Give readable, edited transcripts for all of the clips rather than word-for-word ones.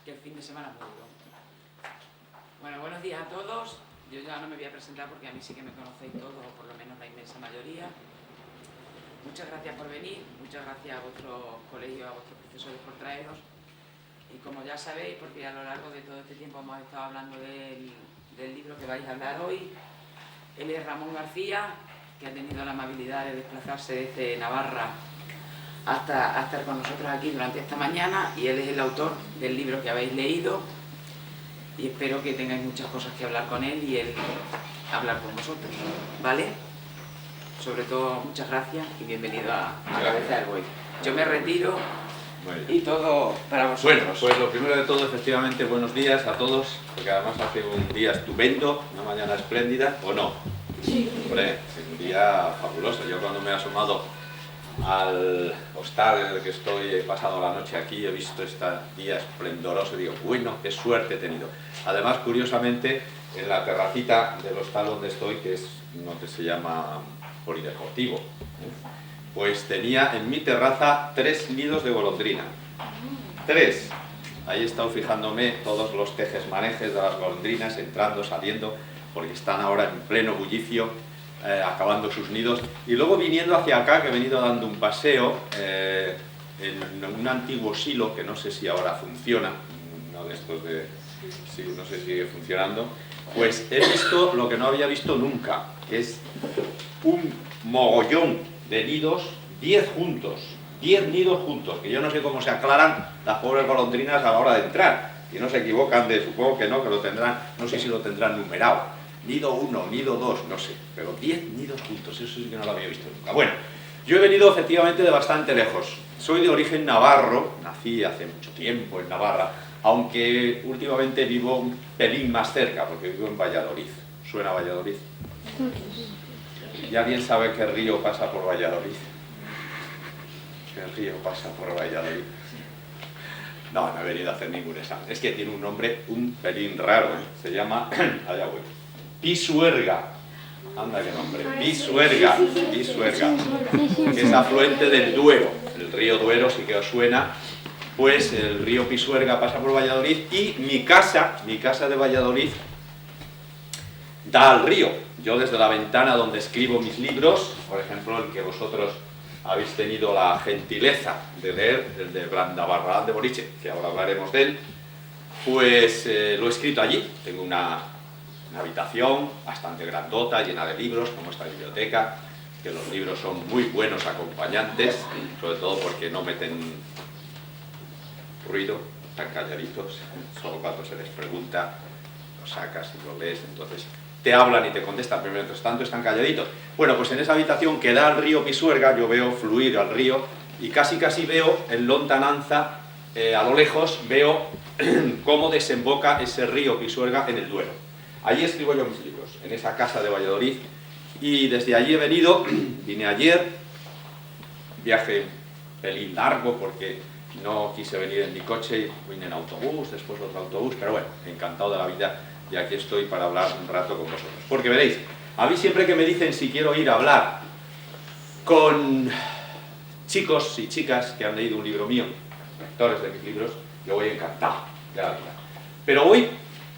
que el fin de semana es muy duro. Bueno, buenos días a todos. Yo ya no me voy a presentar porque a mí sí que me conocéis todos, o por lo menos la inmensa mayoría. Muchas gracias por venir, muchas gracias a vuestros colegios, a vuestros profesores por traeros. Y como ya sabéis, porque a lo largo de todo este tiempo hemos estado hablando del libro que vais a hablar hoy, él es Ramón García, que ha tenido la amabilidad de desplazarse desde Navarra hasta estar con nosotros aquí durante esta mañana, y él es el autor del libro que habéis leído, y espero que tengáis muchas cosas que hablar con él y él hablar con vosotros, ¿vale? Sobre todo, muchas gracias y bienvenido a Cabeza del Buey. Yo me retiro y todo para vosotros. Bueno, pues lo primero de todo, efectivamente, buenos días a todos, porque además hace un día estupendo, una mañana espléndida, ¿o no? Sí. Hombre, es un día fabuloso. Yo cuando me he asomado al hostal en el que estoy, he pasado la noche aquí, he visto este día esplendoroso y digo, bueno, qué suerte he tenido. Además, curiosamente, en la terracita del hostal donde estoy, que es uno que se llama polideportivo, pues tenía en mi terraza 3 nidos de golondrina. 3. Ahí he estado fijándome todos los tejes-manejes de las golondrinas, entrando, saliendo, porque están ahora en pleno bullicio, acabando sus nidos. Y luego viniendo hacia acá, que he venido dando un paseo, en un antiguo silo, que no sé si ahora funciona, uno de estos de... Sí, no sé si sigue funcionando, pues he visto lo que no había visto nunca, que es un mogollón de nidos, 10 juntos, 10 nidos juntos, que yo no sé cómo se aclaran las pobres golondrinas a la hora de entrar, y no se equivocan de, supongo que no, que lo tendrán, no sé si lo tendrán numerado, nido 1, nido 2, no sé, pero 10 nidos juntos, eso sí que no lo había visto nunca. Bueno, yo he venido efectivamente de bastante lejos, soy de origen navarro, nací hace mucho tiempo en Navarra, aunque últimamente vivo un pelín más cerca, porque vivo en Valladolid. ¿Suena Valladolid? Ya bien sabe qué río pasa por Valladolid. ¿Qué río pasa por Valladolid? No, no he venido a hacer ningún examen. Es que tiene un nombre un pelín raro, ¿eh? Se llama, allá voy, Pisuerga. Anda, qué nombre. Pisuerga, Pisuerga, que es afluente del Duero. El río Duero sí que os suena. Pues el río Pisuerga pasa por Valladolid y mi casa de Valladolid da al río. Yo desde la ventana donde escribo mis libros, por ejemplo el que vosotros habéis tenido la gentileza de leer, el de Blanda Barragán de Boliche, que ahora hablaremos de él, pues lo he escrito allí. Tengo una habitación bastante grandota, llena de libros, como esta biblioteca, que los libros son muy buenos acompañantes, sobre todo porque no meten ruido, están calladitos, solo cuando se les pregunta lo sacas y lo lees, entonces te hablan y te contestan, pero mientras tanto están calladitos. Bueno, pues en esa habitación que da al río Pisuerga, yo veo fluir al río y casi veo en lontananza, a lo lejos, veo cómo desemboca ese río Pisuerga en el Duero. Allí escribo yo mis libros, en esa casa de Valladolid, y desde allí he venido, vine ayer, viaje un pelín largo porque no quise venir en mi coche, vine en autobús, después otro autobús, pero bueno, encantado de la vida y aquí estoy para hablar un rato con vosotros. Porque veréis, a mí siempre que me dicen si quiero ir a hablar con chicos y chicas que han leído un libro mío, lectores de mis libros, yo voy encantado de la vida. Pero hoy,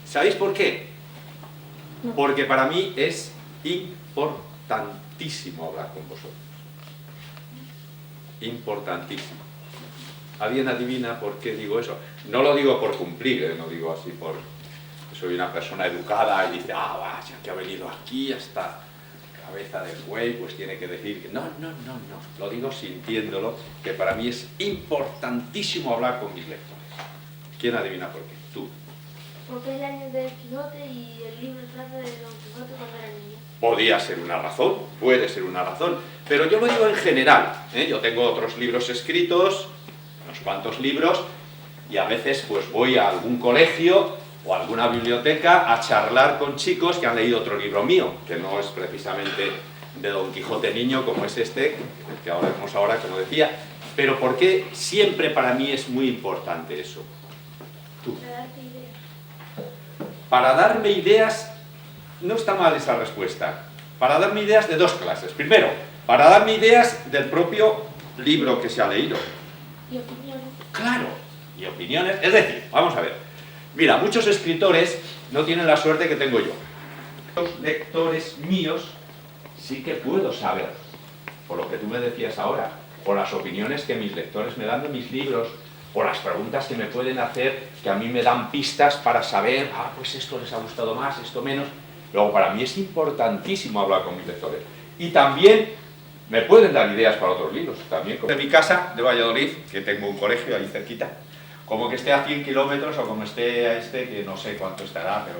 ¿sabéis por qué? Porque para mí es importantísimo hablar con vosotros. Importantísimo. ¿Alguien adivina por qué digo eso? No lo digo por cumplir, no digo así por... Soy una persona educada y dice, ah, vaya, que ha venido aquí hasta Cabeza del Buey, pues tiene que decir que... No. Lo digo sintiéndolo, que para mí es importantísimo hablar con mis lectores. ¿Quién adivina por qué? Tú. Porque es el año del Quijote y el libro trata de Don Quijote cuando era niño. Podría ser una razón, puede ser una razón, pero yo lo digo en general, ¿eh? Yo tengo otros libros escritos, unos cuantos libros, y a veces pues voy a algún colegio o a alguna biblioteca a charlar con chicos que han leído otro libro mío, que no es precisamente de Don Quijote niño como es este, el que ahora vemos ahora, como decía, pero ¿por qué siempre para mí es muy importante eso? Tú. Para darte ideas. Para darme ideas, no está mal esa respuesta, para darme ideas de dos clases. Primero, para darme ideas del propio libro que se ha leído. Y opiniones. Claro, y opiniones. Es decir, vamos a ver, mira, muchos escritores no tienen la suerte que tengo yo. Los lectores míos sí que puedo saber, por lo que tú me decías ahora, por las opiniones que mis lectores me dan de mis libros, por las preguntas que me pueden hacer, que a mí me dan pistas para saber, pues esto les ha gustado más, esto menos. Luego, para mí es importantísimo hablar con mis lectores. Y también me pueden dar ideas para otros libros. También de mi casa, de Valladolid, que tengo un colegio ahí cerquita, como que esté a 100 kilómetros o como esté a que no sé cuánto estará, pero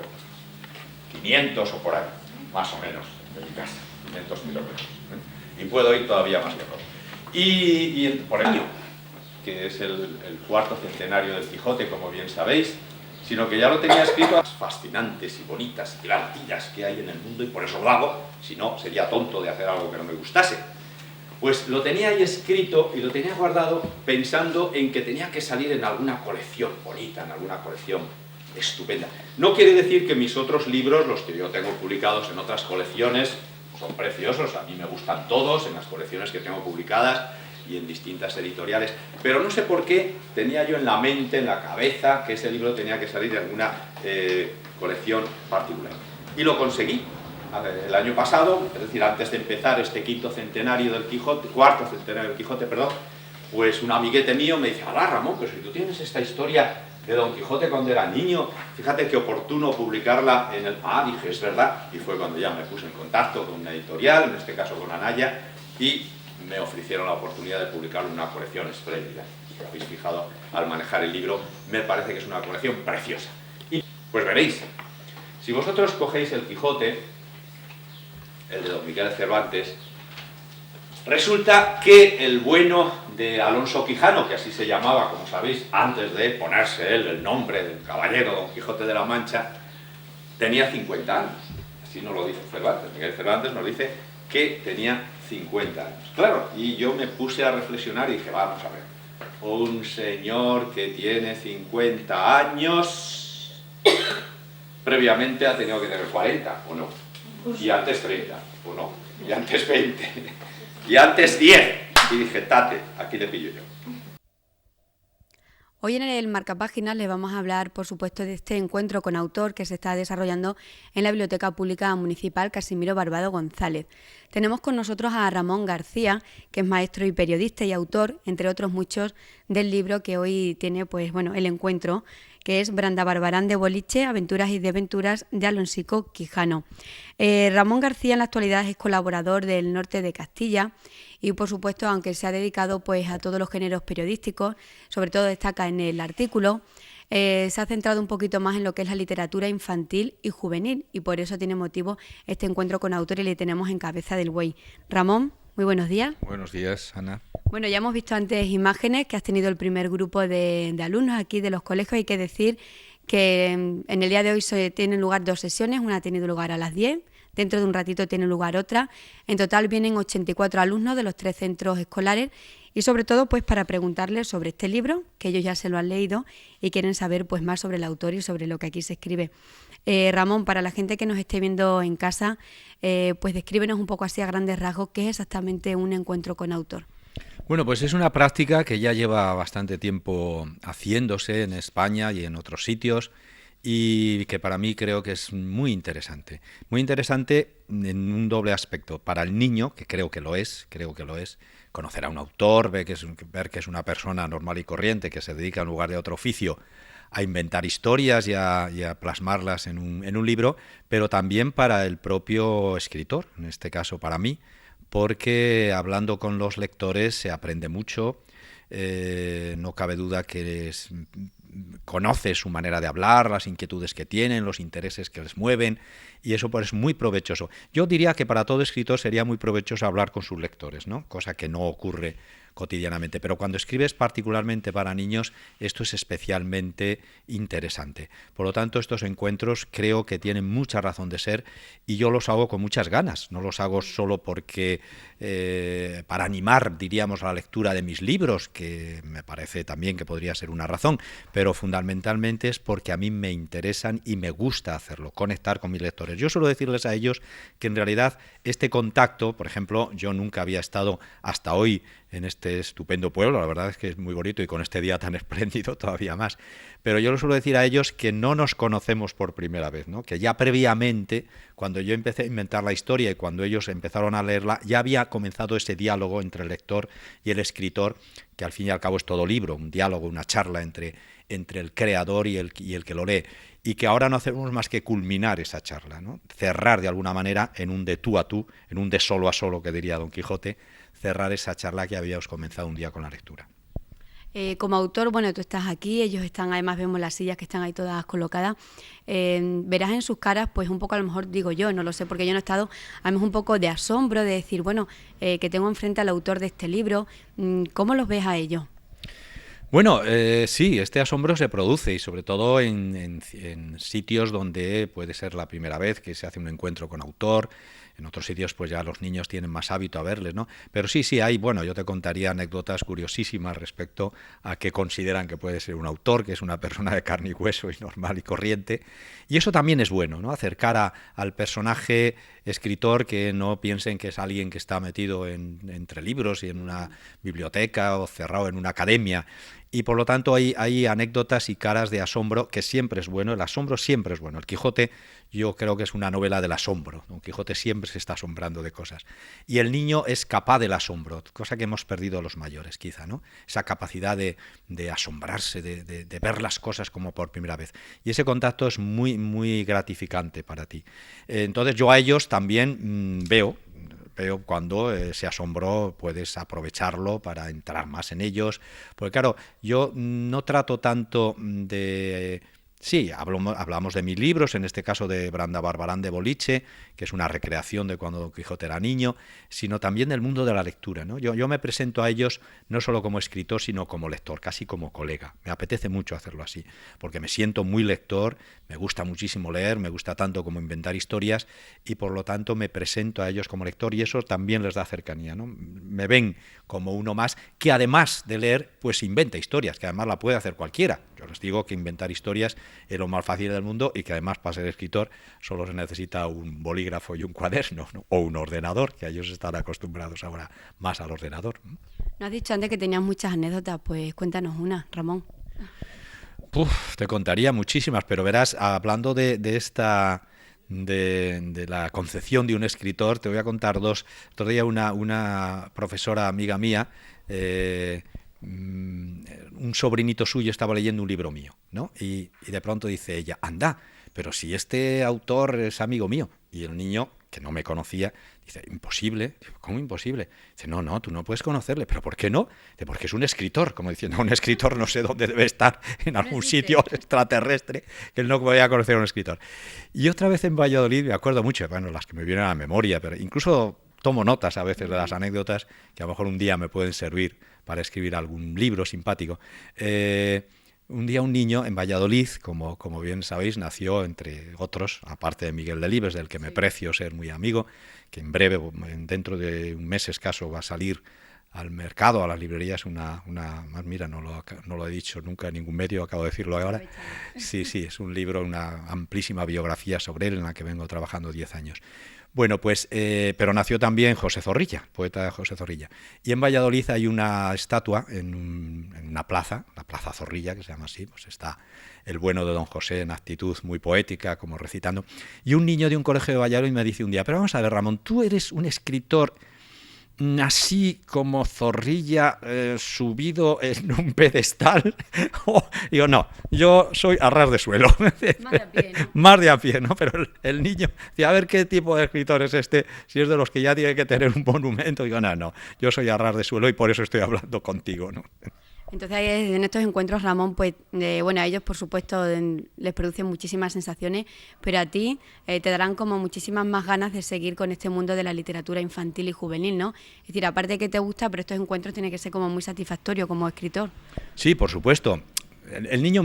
500 o por ahí, más o menos, de mi casa, 500 kilómetros. Y puedo ir todavía más lejos. Y por el año, que es el cuarto centenario del Quijote, como bien sabéis, sino que ya lo tenía escrito, fascinantes y bonitas y divertidas que hay en el mundo, y por eso lo hago, si no, sería tonto de hacer algo que no me gustase. Pues lo tenía ahí escrito y lo tenía guardado pensando en que tenía que salir en alguna colección bonita, en alguna colección estupenda. No quiere decir que mis otros libros, los que yo tengo publicados en otras colecciones, son preciosos, a mí me gustan todos, en las colecciones que tengo publicadas y en distintas editoriales, pero no sé por qué tenía yo en la mente, en la cabeza, que ese libro tenía que salir de alguna colección particular. Y lo conseguí el año pasado, es decir, antes de empezar este cuarto centenario del Quijote, perdón, pues un amiguete mío me dice, Ramón, pero si tú tienes esta historia de Don Quijote cuando era niño, fíjate qué oportuno publicarla en el... dije, es verdad, y fue cuando ya me puse en contacto con una editorial, en este caso con Anaya, y me ofrecieron la oportunidad de publicarlo en una colección espléndida. Si os habéis fijado al manejar el libro, me parece que es una colección preciosa. Y pues veréis, si vosotros cogéis el Quijote, el de Don Miguel de Cervantes, resulta que el bueno de Alonso Quijano, que así se llamaba, como sabéis, antes de ponerse él el nombre del caballero Don Quijote de la Mancha, tenía 50 años. Así nos lo dice Cervantes. Miguel Cervantes nos dice que tenía 50 años. Claro, y yo me puse a reflexionar y dije, vamos a ver, un señor que tiene 50 años, previamente ha tenido que tener 40, ¿o no? Y antes 30, ¿o no? Y antes 20, y antes 10. Y dije, tate, aquí le pillo yo. Hoy en el Marcapáginas les vamos a hablar, por supuesto, de este encuentro con autor que se está desarrollando en la Biblioteca Pública Municipal Casimiro Barbado González. Tenemos con nosotros a Ramón García, que es maestro y periodista y autor, entre otros muchos, del libro que hoy tiene, pues bueno, el encuentro, que es Brandabarbarán de Boliche, Aventuras y Desventuras de Alonsico Quijano. Ramón García en la actualidad es colaborador del Norte de Castilla y, por supuesto, aunque se ha dedicado pues a todos los géneros periodísticos, sobre todo destaca en el artículo, se ha centrado un poquito más en lo que es la literatura infantil y juvenil, y por eso tiene motivo este encuentro con autor y le tenemos en cabeza del buey. Ramón, muy buenos días. Buenos días, Ana. Bueno, ya hemos visto antes imágenes que has tenido el primer grupo de alumnos aquí de los colegios. Hay que decir que en el día de hoy se tienen lugar 2 sesiones, una ha tenido lugar a las 10, dentro de un ratito tiene lugar otra. En total vienen 84 alumnos de los 3 centros escolares y sobre todo pues para preguntarles sobre este libro, que ellos ya se lo han leído y quieren saber pues más sobre el autor y sobre lo que aquí se escribe. Ramón, para la gente que nos esté viendo en casa, pues descríbenos un poco así a grandes rasgos qué es exactamente un encuentro con autor. Bueno, pues es una práctica que ya lleva bastante tiempo haciéndose en España y en otros sitios y que para mí creo que es muy interesante. Muy interesante en un doble aspecto. Para el niño, que creo que lo es, conocer a un autor, ver que es una persona normal y corriente que se dedica en lugar de otro oficio a inventar historias y a plasmarlas en un libro, pero también para el propio escritor, en este caso para mí, porque hablando con los lectores se aprende mucho, no cabe duda que conoce su manera de hablar, las inquietudes que tienen, los intereses que les mueven, y eso pues es muy provechoso. Yo diría que para todo escritor sería muy provechoso hablar con sus lectores, ¿no? Cosa que no ocurre cotidianamente, pero cuando escribes particularmente para niños, esto es especialmente interesante. Por lo tanto, estos encuentros creo que tienen mucha razón de ser y yo los hago con muchas ganas, no los hago solo porque para animar, diríamos, la lectura de mis libros, que me parece también que podría ser una razón, pero fundamentalmente es porque a mí me interesan y me gusta hacerlo, conectar con mis lectores. Yo suelo decirles a ellos que en realidad este contacto, por ejemplo, yo nunca había estado hasta hoy en este estupendo pueblo, la verdad es que es muy bonito y con este día tan espléndido todavía más. Pero yo les suelo decir a ellos que no nos conocemos por primera vez, ¿no? Que ya previamente, cuando yo empecé a inventar la historia y cuando ellos empezaron a leerla, ya había comenzado ese diálogo entre el lector y el escritor, que al fin y al cabo es todo libro, un diálogo, una charla entre el creador y el que lo lee, y que ahora no hacemos más que culminar esa charla, ¿no? Cerrar de alguna manera en un de tú a tú, en un de solo a solo, que diría Don Quijote, cerrar esa charla que habíamos comenzado un día con la lectura. Como autor, bueno, tú estás aquí, ellos están, además vemos las sillas que están ahí todas colocadas, verás en sus caras, pues un poco, a lo mejor digo yo, no lo sé, porque yo no he estado, a lo mejor un poco de asombro, de decir, bueno, que tengo enfrente al autor de este libro, ¿cómo los ves a ellos? Bueno, sí, este asombro se produce y sobre todo en sitios donde puede ser la primera vez que se hace un encuentro con autor. En otros sitios pues ya los niños tienen más hábito a verles, ¿no? Pero sí, hay, bueno, yo te contaría anécdotas curiosísimas respecto a qué consideran que puede ser un autor, que es una persona de carne y hueso y normal y corriente. Y eso también es bueno, ¿no? Acercar al personaje escritor, que no piensen que es alguien que está metido entre libros y en una biblioteca o cerrado en una academia. Y por lo tanto hay anécdotas y caras de asombro, que siempre es bueno, el asombro siempre es bueno. El Quijote yo creo que es una novela del asombro, Don Quijote siempre se está asombrando de cosas. Y el niño es capaz del asombro, cosa que hemos perdido los mayores quizá, ¿no? Esa capacidad de asombrarse, de ver las cosas como por primera vez. Y ese contacto es muy, muy gratificante para ti. Entonces yo a ellos también veo cuando ese asombro puedes aprovecharlo para entrar más en ellos, porque claro, yo no trato tanto de... Sí, hablamos de mis libros, en este caso de Branda Barbarán de Boliche, que es una recreación de cuando Don Quijote era niño, sino también del mundo de la lectura, ¿no? Yo me presento a ellos no solo como escritor, sino como lector, casi como colega. Me apetece mucho hacerlo así, porque me siento muy lector, me gusta muchísimo leer, me gusta tanto como inventar historias, y por lo tanto me presento a ellos como lector, y eso también les da cercanía, ¿no? Me ven como uno más, que además de leer, pues inventa historias, que además la puede hacer cualquiera. Yo les digo que inventar historias es lo más fácil del mundo y que además para ser escritor solo se necesita un bolígrafo y un cuaderno, ¿no? O un ordenador, que ellos están acostumbrados ahora más al ordenador. No has dicho antes que tenías muchas anécdotas, pues cuéntanos una, Ramón. Te contaría muchísimas, pero verás, hablando de la concepción de un escritor, te voy a contar dos. Otro día una profesora amiga mía, un sobrinito suyo estaba leyendo un libro mío, ¿no? Y de pronto dice ella, anda, pero si este autor es amigo mío. Y el niño, que no me conocía, dice, imposible. Digo, ¿cómo imposible? Dice, no, tú no puedes conocerle. ¿Pero por qué no? Dice, porque es un escritor. Como diciendo, un escritor no sé dónde debe estar, en algún sitio extraterrestre, que él no podía conocer a un escritor. Y otra vez en Valladolid, me acuerdo mucho, bueno, las que me vienen a la memoria, pero incluso tomo notas a veces de las anécdotas, que a lo mejor un día me pueden servir para escribir algún libro simpático. Un día un niño en Valladolid, como bien sabéis, nació entre otros, aparte de Miguel Delibes, del que me precio ser muy amigo, que en breve, dentro de un mes escaso, va a salir al mercado, a las librerías, mira, no lo he dicho nunca en ningún medio, acabo de decirlo ahora. Sí, es un libro, una amplísima biografía sobre él, en la que vengo trabajando 10 años. Bueno, pues, pero nació también José Zorrilla, poeta José Zorrilla. Y en Valladolid hay una estatua en una plaza, la Plaza Zorrilla, que se llama así, pues está el bueno de Don José en actitud muy poética, como recitando. Y un niño de un colegio de Valladolid me dice un día, pero vamos a ver, Ramón, tú eres un escritor así como Zorrilla subido en un pedestal. Digo, no, yo soy a ras de suelo. Más de a pie, ¿no? Más de a pie, ¿no? Pero el niño, a ver qué tipo de escritor es este, si es de los que ya tiene que tener un monumento. Digo, no, yo soy a ras de suelo y por eso estoy hablando contigo, ¿no? Entonces en estos encuentros, Ramón, pues a ellos por supuesto les producen muchísimas sensaciones, pero a ti te darán como muchísimas más ganas de seguir con este mundo de la literatura infantil y juvenil, ¿no? Es decir, aparte de que te gusta, pero estos encuentros tienen que ser como muy satisfactorios como escritor. Sí, por supuesto. El niño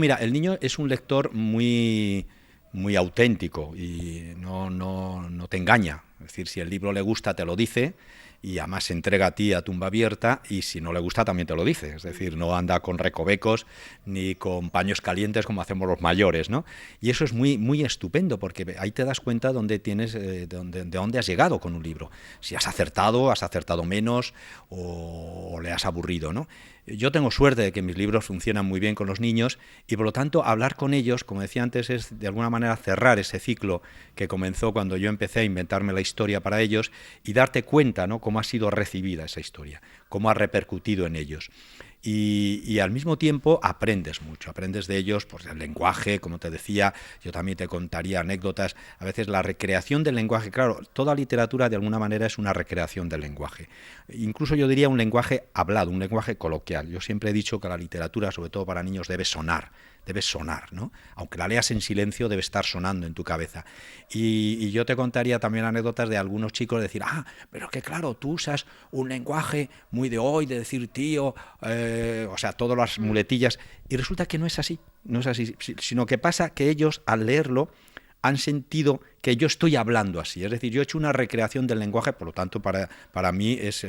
es un lector muy, muy auténtico y no te engaña. Es decir, si el libro le gusta, te lo dice. y además se entrega a ti a tumba abierta, y si no le gusta también te lo dice, es decir, no anda con recovecos ni con paños calientes como hacemos los mayores, ¿no? Y eso es muy, muy estupendo, porque ahí te das cuenta dónde tienes, de dónde has llegado con un libro, si has acertado menos o le has aburrido, ¿no? Yo tengo suerte de que mis libros funcionan muy bien con los niños y por lo tanto hablar con ellos, como decía antes, es de alguna manera cerrar ese ciclo que comenzó cuando yo empecé a inventarme la historia para ellos y darte cuenta, ¿no?, cómo ha sido recibida esa historia, cómo ha repercutido en ellos. Y al mismo tiempo aprendes mucho, aprendes de ellos, pues el lenguaje, como te decía, yo también te contaría anécdotas, a veces la recreación del lenguaje, claro, toda literatura de alguna manera es una recreación del lenguaje, incluso yo diría un lenguaje hablado, un lenguaje coloquial. Yo siempre he dicho que la literatura, sobre todo para niños, debe sonar, ¿no? Aunque la leas en silencio, debe estar sonando en tu cabeza. Y yo te contaría también anécdotas de algunos chicos de decir, pero que claro, tú usas un lenguaje muy de hoy, de decir tío, o sea, todas las muletillas, y resulta que no es así, sino que pasa que ellos, al leerlo, han sentido que yo estoy hablando así. Es decir, yo he hecho una recreación del lenguaje, por lo tanto, para mí es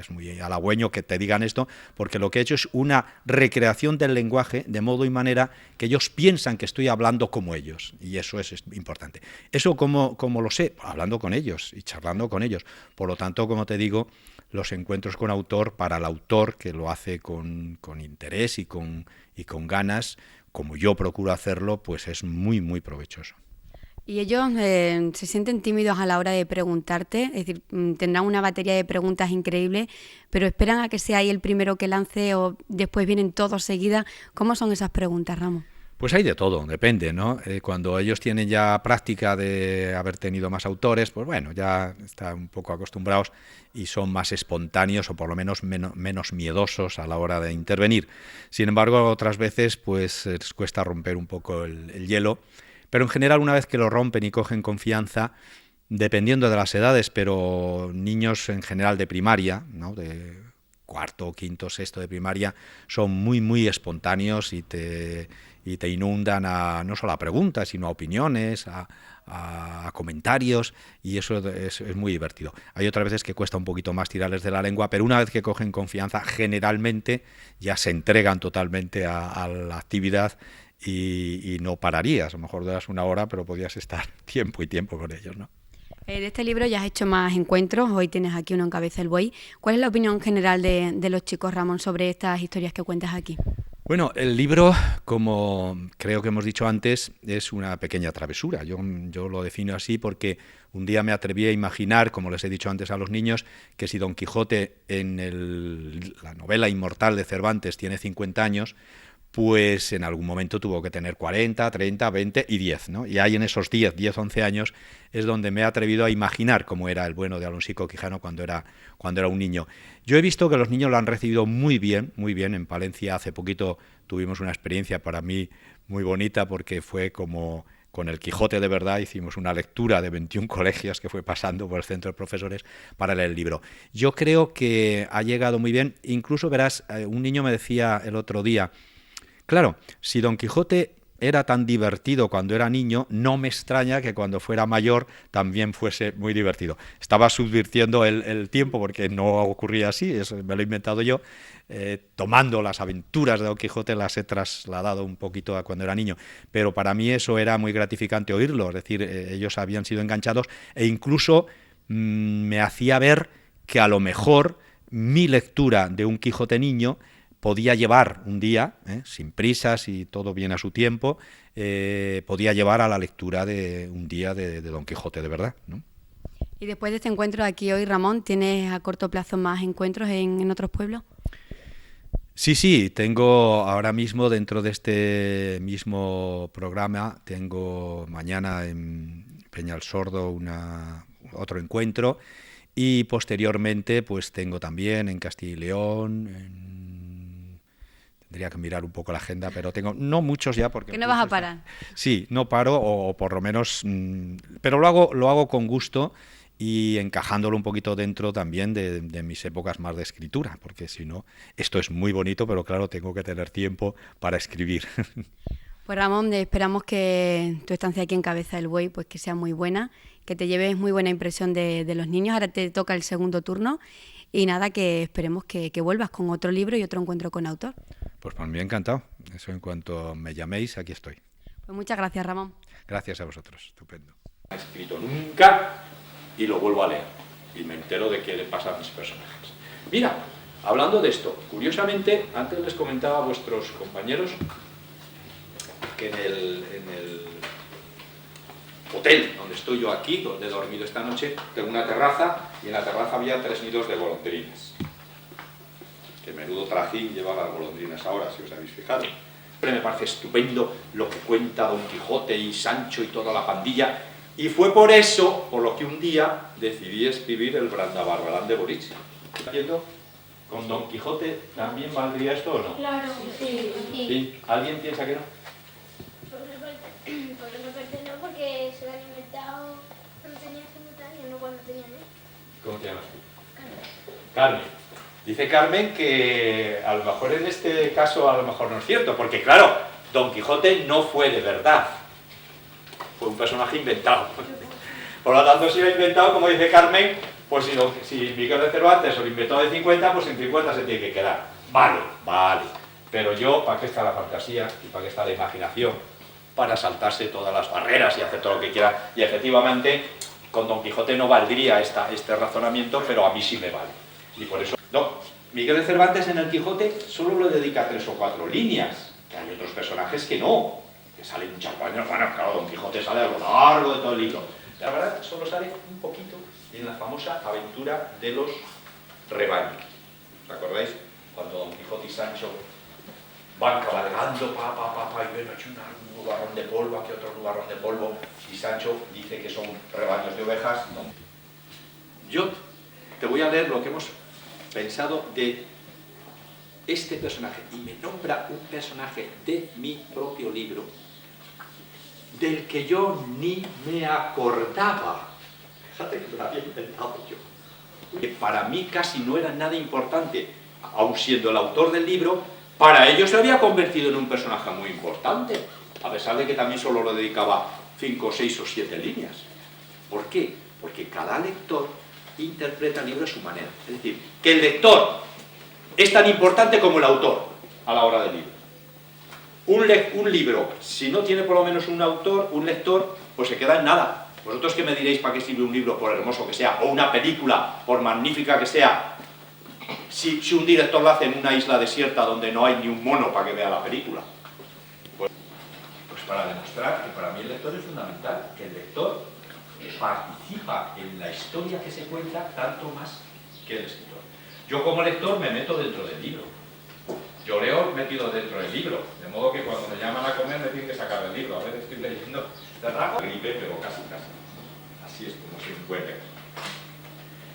muy halagüeño que te digan esto, porque lo que he hecho es una recreación del lenguaje de modo y manera que ellos piensan que estoy hablando como ellos, y eso es importante. ¿Eso cómo lo sé? Hablando con ellos y charlando con ellos. Por lo tanto, como te digo, los encuentros con autor, para el autor que lo hace con interés y con ganas, como yo procuro hacerlo, pues es muy, muy provechoso. Y ellos se sienten tímidos a la hora de preguntarte, es decir, tendrán una batería de preguntas increíble, pero esperan a que sea ahí el primero que lance o después vienen todos seguidas. ¿Cómo son esas preguntas, Ramón? Pues hay de todo, depende, ¿no? Cuando ellos tienen ya práctica de haber tenido más autores, pues bueno, ya están un poco acostumbrados y son más espontáneos o por lo menos menos miedosos a la hora de intervenir. Sin embargo, otras veces pues les cuesta romper un poco el hielo. Pero en general, una vez que lo rompen y cogen confianza, dependiendo de las edades, pero niños en general de primaria, ¿no?, de cuarto, quinto, sexto de primaria, son muy, muy espontáneos y te inundan no solo a preguntas, sino a opiniones, a comentarios, y eso es muy divertido. Hay otras veces que cuesta un poquito más tirarles de la lengua, pero una vez que cogen confianza, generalmente ya se entregan totalmente a la actividad y no pararías. A lo mejor duras una hora, pero podías estar tiempo y tiempo con ellos, ¿no? De este libro ya has hecho más encuentros, hoy tienes aquí uno en Cabeza el Buey. ¿Cuál es la opinión general de los chicos, Ramón, sobre estas historias que cuentas aquí? Bueno, el libro, como creo que hemos dicho antes, es una pequeña travesura. Yo lo defino así porque un día me atreví a imaginar, como les he dicho antes a los niños, que si Don Quijote en la novela inmortal de Cervantes tiene 50 años, pues en algún momento tuvo que tener 40, 30, 20 y 10, ¿no? Y ahí en esos 10, 11 años es donde me he atrevido a imaginar cómo era el bueno de Alonsico Quijano cuando era un niño. Yo he visto que los niños lo han recibido muy bien. En Palencia hace poquito tuvimos una experiencia para mí muy bonita porque fue como con el Quijote de verdad, hicimos una lectura de 21 colegios que fue pasando por el centro de profesores para leer el libro. Yo creo que ha llegado muy bien, incluso verás, un niño me decía el otro día, claro, si Don Quijote era tan divertido cuando era niño, no me extraña que cuando fuera mayor también fuese muy divertido. Estaba subvirtiendo el tiempo porque no ocurría así, eso me lo he inventado yo. Tomando las aventuras de Don Quijote las he trasladado un poquito a cuando era niño, pero para mí eso era muy gratificante oírlo, es decir, ellos habían sido enganchados e incluso me hacía ver que a lo mejor mi lectura de un Quijote niño podía llevar un día, sin prisas y todo bien a su tiempo, podía llevar a la lectura de un día de Don Quijote de verdad, ¿no? Y después de este encuentro de aquí hoy, Ramón, ¿tienes a corto plazo más encuentros en otros pueblos? Sí, tengo ahora mismo dentro de este mismo programa, tengo mañana en Peñalsordo otro encuentro y posteriormente pues tengo también en Castilla y León, tendría que mirar un poco la agenda, pero tengo no muchos ya porque... ¿Que no vas a parar? Sí, no paro, o por lo menos... pero lo hago con gusto y encajándolo un poquito dentro también de mis épocas más de escritura, porque si no, esto es muy bonito, pero claro, tengo que tener tiempo para escribir. Pues Ramón, esperamos que tu estancia aquí en Cabeza del Buey pues que sea muy buena, que te lleves muy buena impresión de los niños. Ahora te toca el segundo turno y nada, que esperemos que vuelvas con otro libro y otro encuentro con autor. Pues por mí encantado. Eso en cuanto me llaméis, aquí estoy. Pues muchas gracias, Ramón. Gracias a vosotros. Estupendo. No he escrito nunca y lo vuelvo a leer y me entero de qué le pasa a mis personajes. Mira, hablando de esto, curiosamente, antes les comentaba a vuestros compañeros que en el hotel donde estoy yo aquí, donde he dormido esta noche, tengo una terraza y en la terraza había 3 nidos de golondrinas. Que menudo trajín lleva las golondrinas ahora, si os habéis fijado. Siempre me parece estupendo lo que cuenta Don Quijote y Sancho y toda la pandilla, y fue por eso por lo que un día decidí escribir el Brandabarbarán de Borichi. ¿Entiendo? ¿Con Don Quijote también valdría esto o no? Claro, sí. ¿Sí? ¿Alguien piensa que no? Por una parte no, porque se lo han inventado cuando tenían 50 años, no cuando tenían, ¿eh? ¿Cómo te llamas tú? Carmen. Dice Carmen que a lo mejor en este caso a lo mejor no es cierto, porque claro, Don Quijote no fue de verdad. Fue un personaje inventado. Por lo tanto, si lo ha inventado, como dice Carmen, pues si Miguel de Cervantes se lo inventó de 50, pues en 50 se tiene que quedar. Vale, vale. Pero yo, ¿para qué está la fantasía y para qué está la imaginación? Para saltarse todas las barreras y hacer todo lo que quiera. Y efectivamente, con Don Quijote no valdría este razonamiento, pero a mí sí me vale. Y por eso... No, Miguel de Cervantes en el Quijote solo le dedica 3 o 4 líneas. Que hay otros personajes que no, que salen muchas páginas. Bueno, claro, Don Quijote sale a lo largo de todo el libro. La verdad, solo sale un poquito en la famosa aventura de los rebaños. ¿Os acordáis? Cuando Don Quijote y Sancho van cabalgando, y ven aquí un nubarrón de polvo, aquí otro nubarrón de polvo, y Sancho dice que son rebaños de ovejas. No. Yo te voy a leer lo que hemos pensado de este personaje, y me nombra un personaje de mi propio libro, del que yo ni me acordaba. Fíjate que me lo había inventado yo. Que para mí casi no era nada importante, aun siendo el autor del libro, para ellos se había convertido en un personaje muy importante, a pesar de que también solo le dedicaba 5, 6 o 7 líneas. ¿Por qué? Porque cada lector interpreta el libro a su manera. Es decir, que el lector es tan importante como el autor a la hora del libro. Un libro, si no tiene por lo menos un autor, un lector, pues se queda en nada. ¿Vosotros qué me diréis para qué sirve un libro, por hermoso que sea, o una película, por magnífica que sea, si un director lo hace en una isla desierta donde no hay ni un mono para que vea la película? Pues para demostrar que para mí el lector es fundamental, que el lector participa en la historia que se cuenta tanto más que el escritor. Yo como lector me meto dentro del libro. Yo leo metido dentro del libro, de modo que cuando me llaman a comer me tienen que sacar del libro. A veces estoy leyendo de rajo, gripe, pero casi. Así es como se encuentra.